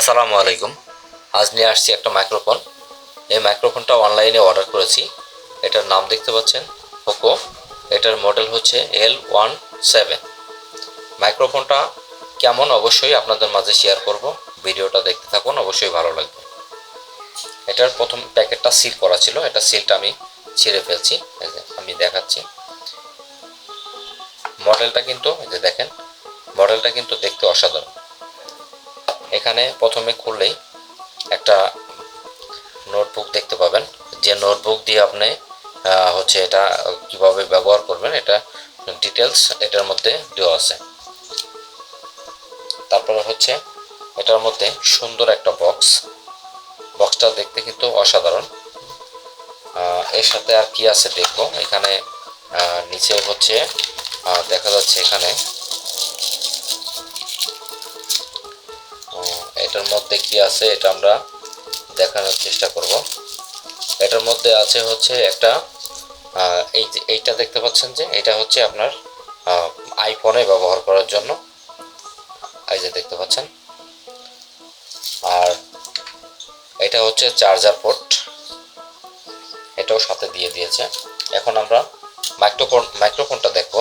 আসসালামু আলাইকুম। আজ নিয়ে আসছি একটা মাইক্রোফোন। এই মাইক্রোফোনটা অনলাইনে অর্ডার করেছি। এটার নাম দেখতে পাচ্ছেন পোকো। এটার মডেল হচ্ছে L17। মাইক্রোফোনটা কেমন অবশ্যই আপনাদের মাঝে শেয়ার করব। ভিডিওটা দেখতে থাকুন, অবশ্যই ভালো লাগবে। এটার প্রথম প্যাকেটটা সিল করা ছিল, এটা সিলটা আমি ছিঁড়ে ফেলছি। এই যে আমি দেখাচ্ছি মডেলটা, কিন্তু এই যে দেখেন মডেলটা কিন্তু দেখতে অসাধারণ। এখানে প্রথমে খুললেই একটা নোটবুক দেখতে পাবেন, যে নোটবুক দিয়ে আপনি এটা কিভাবে ব্যবহার করবেন এটা ডিটেলস এটার মধ্যে দেওয়া আছে। তারপরে এটার মধ্যে সুন্দর একটা বক্সটা দেখতে কিন্তু অসাধারণ। এর সাথে আর কি আছে দেখবো। এখানে নিচে দেখা যাচ্ছে এখানে এটার মধ্যে কি আছে এটা আমরা দেখানোর চেষ্টা করব। এটার মধ্যে আছে একটা এইটা দেখতে পাচ্ছেন যে এটা আপনার আইফোনে ব্যবহার করার জন্য, এই যে দেখতে পাচ্ছেন। আর এটা চার্জার পোর্ট, এটাও সাথে দিয়ে দিয়েছে। এখন আমরা মাইক্রোফোনটা দেখব।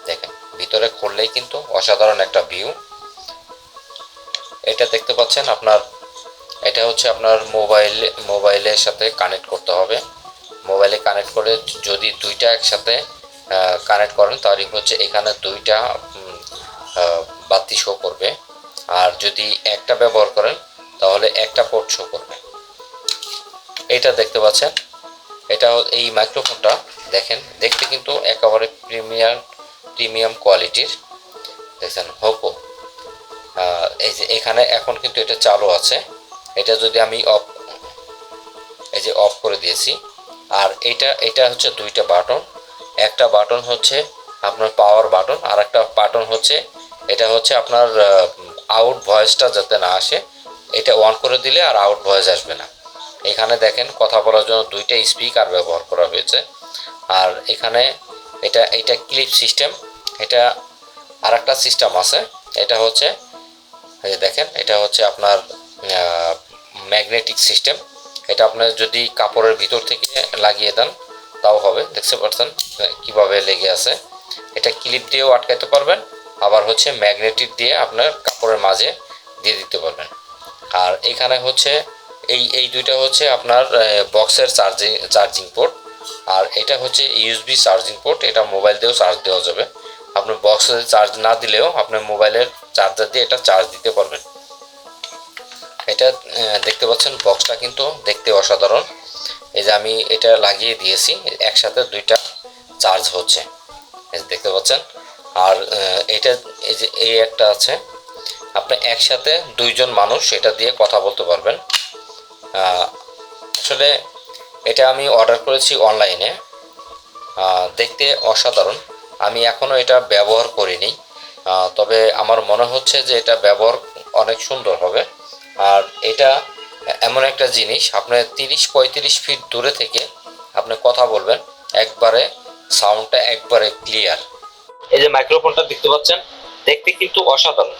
দেখেন ভিতরে খুললেই কিন্তু অসাধারণ একটা ভিউ। এটা দেখতে পাচ্ছেন আপনার, এটা আপনার মোবাইলের সাথে কানেক্ট করতে হবে। মোবাইলে কানেক্ট করে যদি দুইটা একসাথে কানেক্ট করেন তাহলে এখানে দুইটা বাতি শো করবে। আর যদি একটা ব্যবহার করেন তাহলে একটা পোর্ট শো করবে। এটা দেখতে পাচ্ছেন, এটা এই মাইক্রোফোনটা দেখেন দেখতে কিন্তু একেবারে প্রিমিয়াম কোয়ালিটির। দেখছেন হোকো। এই যে এখানে এখন কিন্তু এটা চালু আছে। এটা যদি আমি অফ করে দিয়েছি। আর এটা দুইটা বাটন। একটা বাটন আপনার পাওয়ার বাটন, আর একটা বাটন এটা আপনার আউট ভয়েসটা যাতে না আসে, এটা অন করে দিলে আর আউট ভয়েস আসবে না। এখানে দেখেন কথা বলার জন্য দুইটা স্পিকার ব্যবহার করা হয়েছে। আর এখানে এটা ক্লিপ সিস্টেম। এটা আর একটা সিস্টেম আছে। এটা দেখেন এটা আপনার ম্যাগনেটিক সিস্টেম। এটা আপনার যদি কাপড়ের ভিতর থেকে লাগিয়ে দেন তাও হবে। দেখতে পাচ্ছেন কিভাবে লেগে আছে। এটা ক্লিপ দিয়েও আটকাতে পারবেন, আবার ম্যাগনেটিক দিয়ে আপনার কাপড়ের মাঝে দিয়ে দিতে পারবেন। আর এখানে এই দুইটা আপনার বক্সের চার্জিং পোর্ট। আর এটা ইউএসবি চার্জিং পোর্ট। এটা মোবাইল দিয়েও চার্জ দেওয়া যাবে। আপনার বক্সে চার্জ না দিলেও আপনার মোবাইলের চার্জার দিয়ে এটা চার্জ দিতে পারবেন। এটা দেখতে পাচ্ছেন বক্সটা কিন্তু দেখতে অসাধারণ। এই যে আমি এটা লাগিয়ে দিয়েছি, একসাথে দুইটা চার্জ হচ্ছে, দেখতে পাচ্ছেন। আর এটা এই একটা আছে, আপনি একসাথে দুইজন মানুষ এটা দিয়ে কথা বলতে পারবেন। আসলে এটা আমি অর্ডার করেছি অনলাইনে। দেখতে অসাধারণ। আমি এখনও এটা ব্যবহার করিনি, তবে আমার মনে হচ্ছে যে এটা ব্যবহার অনেক সুন্দর হবে। আর এটা এমন একটা জিনিস, আপনার 30-35 ফিট দূরে থেকে আপনি কথা বলবেন, একবারে সাউন্ডটা একবারে ক্লিয়ার। এই যে মাইক্রোফোনটা দেখতে পাচ্ছেন, দেখতে কিন্তু অসাধারণ।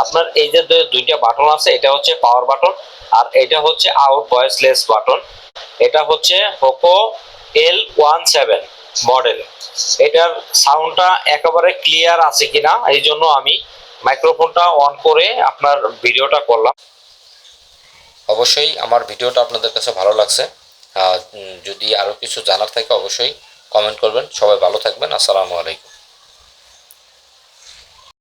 আপনার এই যে দুইটা বাটন আছে, এটা পাওয়ার বাটন, আর এটা আউট ভয়েসলেস বাটন। এটা পোকো L17 মডেল। এটার সাউন্ডটা একেবারে ক্লিয়ার আছে কিনা এই জন্য আমি মাইক্রোফোনটা অন করে আপনার ভিডিওটা করলাম। অবশ্যই আমার ভিডিওটা আপনাদের কাছে ভালো লাগছে। যদি আরও কিছু জানার থাকে অবশ্যই কমেন্ট করবেন। সবাই ভালো থাকবেন। আসসালামু আলাইকুম।